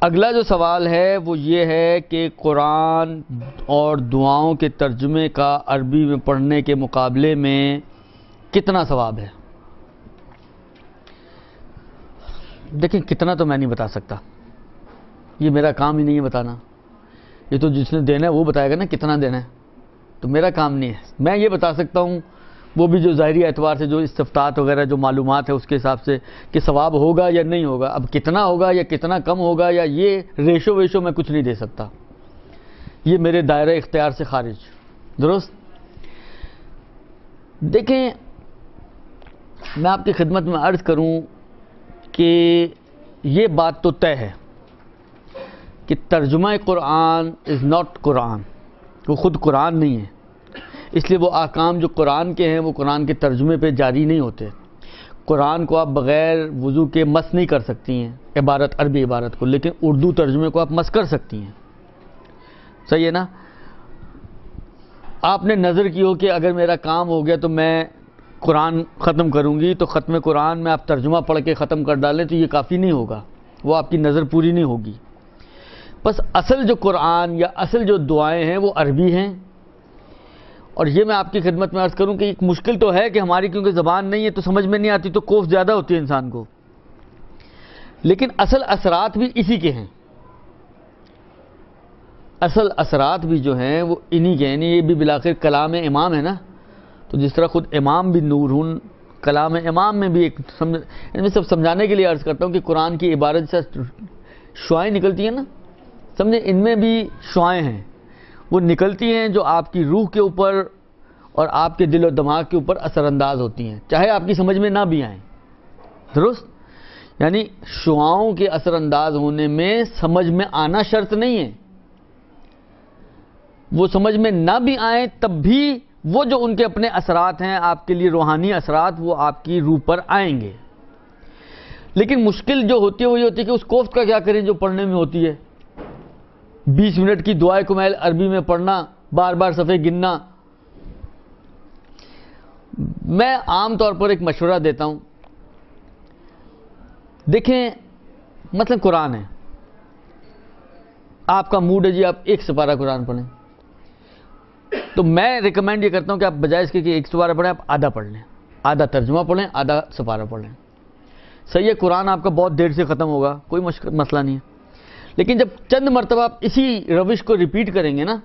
اگلا جو سوال ہے وہ یہ ہے کہ قرآن اور دعاؤں کے ترجمے کا عربی میں پڑھنے کے مقابلے میں کتنا ثواب ہے؟ دیکھیں کتنا تو میں نہیں بتا سکتا، یہ میرا کام ہی نہیں ہے بتانا، یہ تو جس نے دینا ہے وہ بتائے گا نا کتنا دینا ہے، تو میرا کام نہیں ہے۔ میں یہ بتا سکتا ہوں وہ بھی جو ظاہری اعتبار سے جو استفتاءات وغیرہ جو معلومات ہے اس کے حساب سے کہ ثواب ہوگا یا نہیں ہوگا، اب کتنا ہوگا یا کتنا کم ہوگا یا یہ ریشو میں کچھ نہیں دے سکتا، یہ میرے دائرہ اختیار سے خارج۔ درست؟ دیکھیں میں آپ کی خدمت میں عرض کروں کہ یہ بات تو طے ہے کہ ترجمہ قرآن از ناٹ قرآن، وہ خود قرآن نہیں ہے، اس لیے وہ احکام جو قرآن کے ہیں وہ قرآن کے ترجمے پہ جاری نہیں ہوتے۔ قرآن کو آپ بغیر وضو کے مس نہیں کر سکتی ہیں عبارت، عربی عبارت کو، لیکن اردو ترجمے کو آپ مس کر سکتی ہیں۔ صحیح ہے نا؟ آپ نے نظر کی ہو کہ اگر میرا کام ہو گیا تو میں قرآن ختم کروں گی، تو ختم قرآن میں آپ ترجمہ پڑھ کے ختم کر ڈالیں تو یہ کافی نہیں ہوگا، وہ آپ کی نظر پوری نہیں ہوگی۔ بس اصل جو قرآن یا اصل جو دعائیں ہیں وہ عربی ہیں، اور یہ میں آپ کی خدمت میں عرض کروں کہ ایک مشکل تو ہے کہ ہماری کیونکہ زبان نہیں ہے تو سمجھ میں نہیں آتی، تو خوف زیادہ ہوتی ہے انسان کو، لیکن اصل اثرات بھی اسی کے ہیں، اصل اثرات بھی جو ہیں وہ انہی کے ہیں، یعنی یہ بھی بالآخر کلام امام ہے نا، تو جس طرح خود امام بھی نور ہن، کلام امام میں بھی ایک میں سب سمجھانے کے لیے عرض کرتا ہوں کہ قرآن کی عبارت سے شعائیں نکلتی ہیں نا، سمجھے ان میں بھی شعائیں ہیں، وہ نکلتی ہیں جو آپ کی روح کے اوپر اور آپ کے دل و دماغ کے اوپر اثر انداز ہوتی ہیں، چاہے آپ کی سمجھ میں نہ بھی آئیں۔ درست؟ یعنی شعاؤں کے اثر انداز ہونے میں سمجھ میں آنا شرط نہیں ہے، وہ سمجھ میں نہ بھی آئیں تب بھی وہ جو ان کے اپنے اثرات ہیں آپ کے لیے روحانی اثرات وہ آپ کی روح پر آئیں گے۔ لیکن مشکل جو ہوتی ہے وہ یہ ہوتی ہے کہ اس کوفت کا کیا کریں جو پڑھنے میں ہوتی ہے، 20 منٹ کی دعائے کمیل عربی میں پڑھنا، بار بار صفحے گننا۔ میں عام طور پر ایک مشورہ دیتا ہوں، دیکھیں مثلا قرآن ہے، آپ کا موڈ ہے جی آپ ایک سپارہ قرآن پڑھیں، تو میں ریکمینڈ یہ کرتا ہوں کہ آپ بجائے اس کے کہ ایک سپارہ پڑھیں آپ آدھا پڑھ لیں، آدھا ترجمہ پڑھیں، آدھا سپارہ پڑھ لیں۔ صحیح ہے، قرآن آپ کا بہت دیر سے ختم ہوگا، کوئی مسئلہ نہیں ہے، لیکن جب چند مرتبہ آپ اسی روش کو ریپیٹ کریں گے نا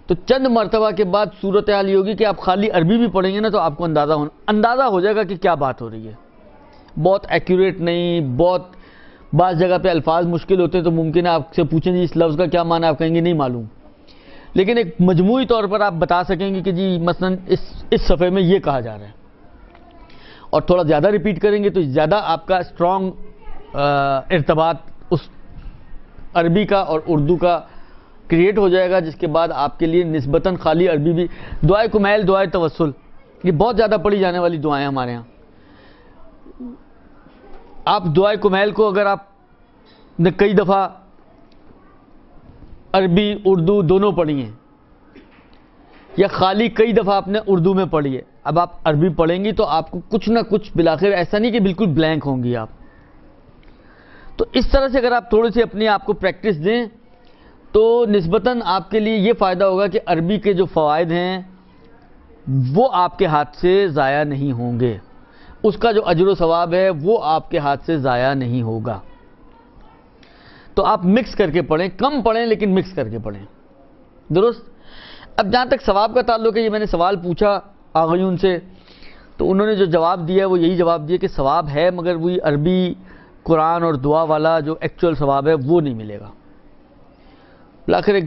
تو چند مرتبہ کے بعد صورتحال یہ ہوگی کہ آپ خالی عربی بھی پڑھیں گے نا تو آپ کو اندازہ ہو جائے گا کہ کیا بات ہو رہی ہے۔ بہت ایکوریٹ نہیں، بہت بعض جگہ پہ الفاظ مشکل ہوتے ہیں تو ممکن ہے آپ سے پوچھیں جی اس لفظ کا کیا معنی، آپ کہیں گے نہیں معلوم، لیکن ایک مجموعی طور پر آپ بتا سکیں گے کہ جی مثلا اس صفحے میں یہ کہا جا رہا ہے، اور تھوڑا زیادہ ریپیٹ کریں گے تو زیادہ آپ کا اسٹرانگ ارتباط اس عربی کا اور اردو کا کریٹ ہو جائے گا، جس کے بعد آپ کے لیے نسبتاً خالی عربی بھی دعائے کمیل، دعائے توسل، یہ بہت زیادہ پڑھی جانے والی دعائیں ہمارے ہاں۔ آپ دعائے کمیل کو اگر آپ نے کئی دفعہ عربی اردو دونوں پڑھی ہیں یا خالی کئی دفعہ آپ نے اردو میں پڑھی ہے، اب آپ عربی پڑھیں گی تو آپ کو کچھ نہ کچھ بالآخر ایسا نہیں کہ بالکل بلینک ہوں گی آپ، تو اس طرح سے اگر آپ تھوڑی سی اپنی آپ کو پریکٹس دیں تو نسبتاً آپ کے لیے یہ فائدہ ہوگا کہ عربی کے جو فوائد ہیں وہ آپ کے ہاتھ سے ضائع نہیں ہوں گے، اس کا جو اجر و ثواب ہے وہ آپ کے ہاتھ سے ضائع نہیں ہوگا۔ تو آپ مکس کر کے پڑھیں، کم پڑھیں لیکن مکس کر کے پڑھیں۔ درست؟ اب جہاں تک ثواب کا تعلق ہے، یہ میں نے سوال پوچھا آغیون سے تو انہوں نے جو جواب دیا وہ یہی جواب دیا کہ ثواب ہے مگر وہی عربی قرآن اور دعا والا جو ایکچوئل ثواب ہے وہ نہیں ملے گا۔ بالآخر ایک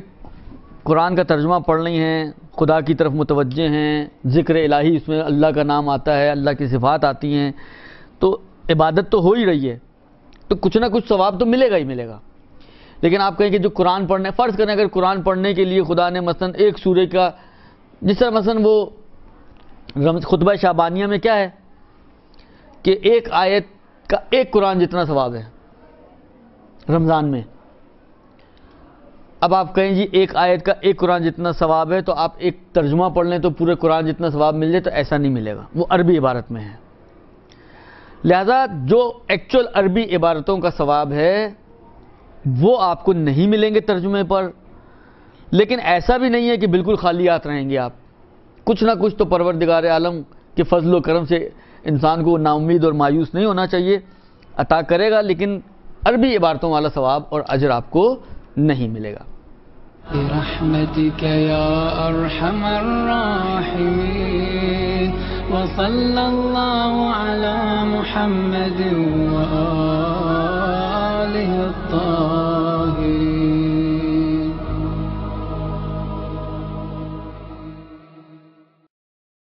قرآن کا ترجمہ پڑھ رہی ہیں، خدا کی طرف متوجہ ہیں، ذکر الہی اس میں اللہ کا نام آتا ہے، اللہ کی صفات آتی ہیں، تو عبادت تو ہو ہی رہی ہے، تو کچھ نہ کچھ ثواب تو ملے گا ہی ملے گا۔ لیکن آپ کہیں کہ جو قرآن پڑھنے، فرض کریں اگر قرآن پڑھنے کے لیے خدا نے مثلا ایک سورہ کا، جس طرح مثلا وہ خطبہ شعبانیہ میں کیا ہے کہ ایک آیت کا ایک قرآن جتنا ثواب ہے رمضان میں، اب آپ کہیں جی ایک آیت کا ایک قرآن جتنا ثواب ہے تو آپ ایک ترجمہ پڑھ لیں تو پورے قرآن جتنا ثواب مل جائے، تو ایسا نہیں ملے گا، وہ عربی عبارت میں ہے۔ لہذا جو ایکچوئل عربی عبارتوں کا ثواب ہے وہ آپ کو نہیں ملیں گے ترجمے پر، لیکن ایسا بھی نہیں ہے کہ بالکل خالیات رہیں گے آپ. کچھ نہ کچھ تو پروردگار عالم کے فضل و کرم سے انسان کو نا امید اور مایوس نہیں ہونا چاہیے، عطا کرے گا، لیکن عربی عبارتوں والا ثواب اور اجر آپ کو نہیں ملے گا. برحمتك يا أرحم الراحمين وصلى الله على محمد وآله